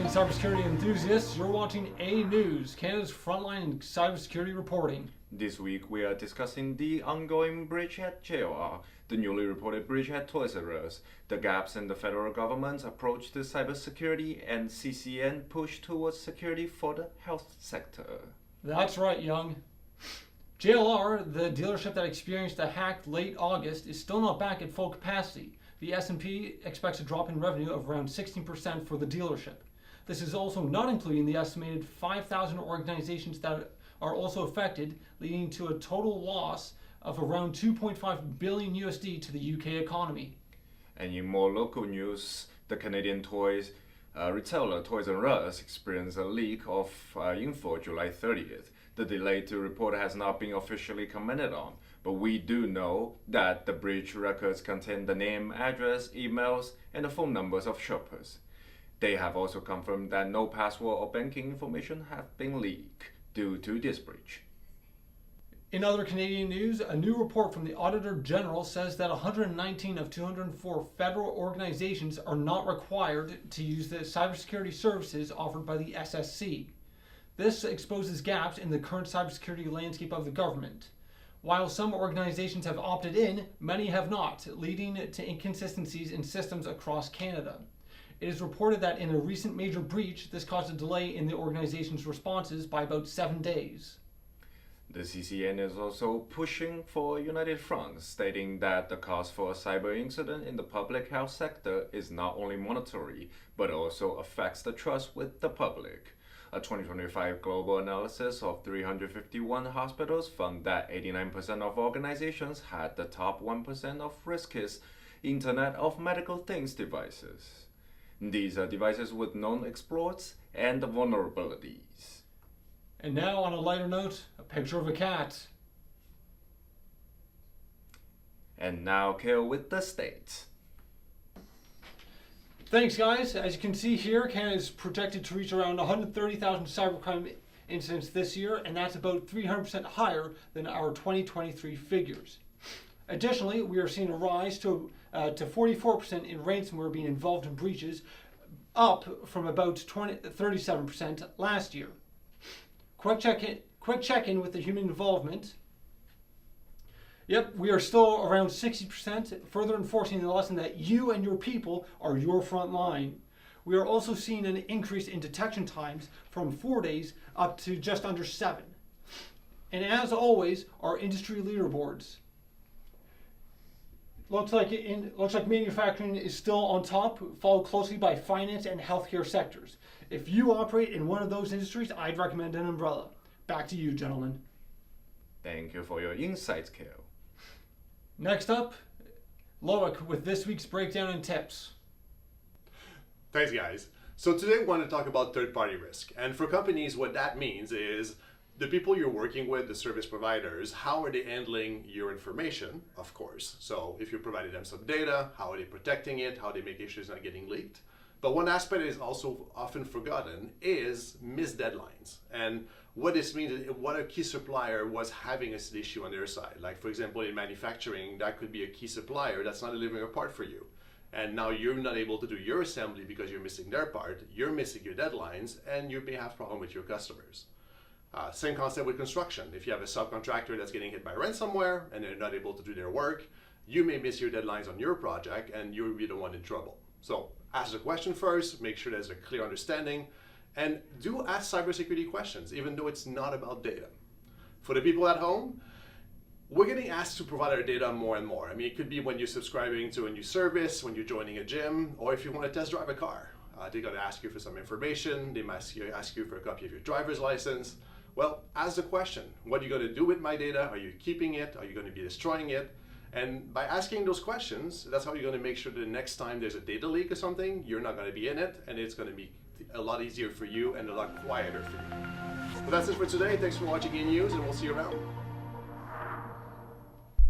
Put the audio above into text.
cybersecurity enthusiasts, you're watching A News, Canada's frontline in cybersecurity reporting. This week we are discussing the ongoing breach at JLR, the newly reported breach at Toys R Us, the gaps in the federal government's approach to cybersecurity, and CCN push towards security for the health sector. That's right, Young. JLR, the dealership that experienced a hack late August, is still not back at full capacity. The S&P expects a drop in revenue of around 16% for the dealership. This is also not including the estimated 5,000 organizations that are also affected, leading to a total loss of around 2.5 billion USD to the UK economy. And in more local news, the Canadian toys retailer Toys R Us experienced a leak of info July 30th. The delay to report has not been officially commented on, but we do know that the breach records contain the name, address, emails, and the phone numbers of shoppers. They have also confirmed that no password or banking information have been leaked due to this breach. In other Canadian news, a new report from the Auditor General says that 119 of 204 federal organizations are not required to use the cybersecurity services offered by the SSC. This exposes gaps in the current cybersecurity landscape of the government. While some organizations have opted in, many have not, leading to inconsistencies in systems across Canada. It is reported that in a recent major breach, this caused a delay in the organization's responses by about 7 days. The CCN is also pushing for a united front, stating that the cost for a cyber incident in the public health sector is not only monetary, but also affects the trust with the public. A 2025 global analysis of 351 hospitals found that 89% of organizations had the top 1% of riskiest Internet of Medical Things devices. These are devices with known exploits and vulnerabilities. And now, on a lighter note, a picture of a cat. And now, Kale with the States. Thanks, guys. As you can see here, Canada is projected to reach around 130,000 cybercrime incidents this year, and that's about 300% higher than our 2023 figures. Additionally, we are seeing a rise to 44% in ransomware being involved in breaches, up from about 37% last year. Quick check-in with the human involvement. Yep, we are still around 60%, further enforcing the lesson that you and your people are your front line. We are also seeing an increase in detection times from 4 days up to just under 7. And as always, our industry leaderboards. Looks like manufacturing is still on top, followed closely by finance and healthcare sectors. If you operate in one of those industries, I'd recommend an umbrella. Back to you, gentlemen. Thank you for your insights, Kale. Next up, Loic with this week's breakdown and tips. Thanks, guys. So today we want to talk about third-party risk. And for companies, what that means is the people you're working with, the service providers, how are they handling your information, of course. So if you provided them some data, how are they protecting it, how are they making sure it's not getting leaked. But one aspect that is also often forgotten is missed deadlines. And what this means is what a key supplier was having an issue on their side. Like, for example, in manufacturing, that could be a key supplier that's not delivering a part for you. And now you're not able to do your assembly because you're missing their part, you're missing your deadlines, and you may have a problem with your customers. Same concept with construction. If you have a subcontractor that's getting hit by ransomware and they're not able to do their work, you may miss your deadlines on your project and you'll be the one in trouble. So ask the question first, make sure there's a clear understanding, and do ask cybersecurity questions, even though it's not about data. For the people at home, we're getting asked to provide our data more and more. I mean, it could be when you're subscribing to a new service, when you're joining a gym, or if you want to test drive a car. They're going to ask you for some information. They might ask you for a copy of your driver's license. Well, ask the question, what are you going to do with my data? Are you keeping it? Are you going to be destroying it? And by asking those questions, that's how you're going to make sure that the next time there's a data leak or something, you're not going to be in it, and it's going to be a lot easier for you and a lot quieter for you. Well, that's it for today. Thanks for watching E! News, and we'll see you around.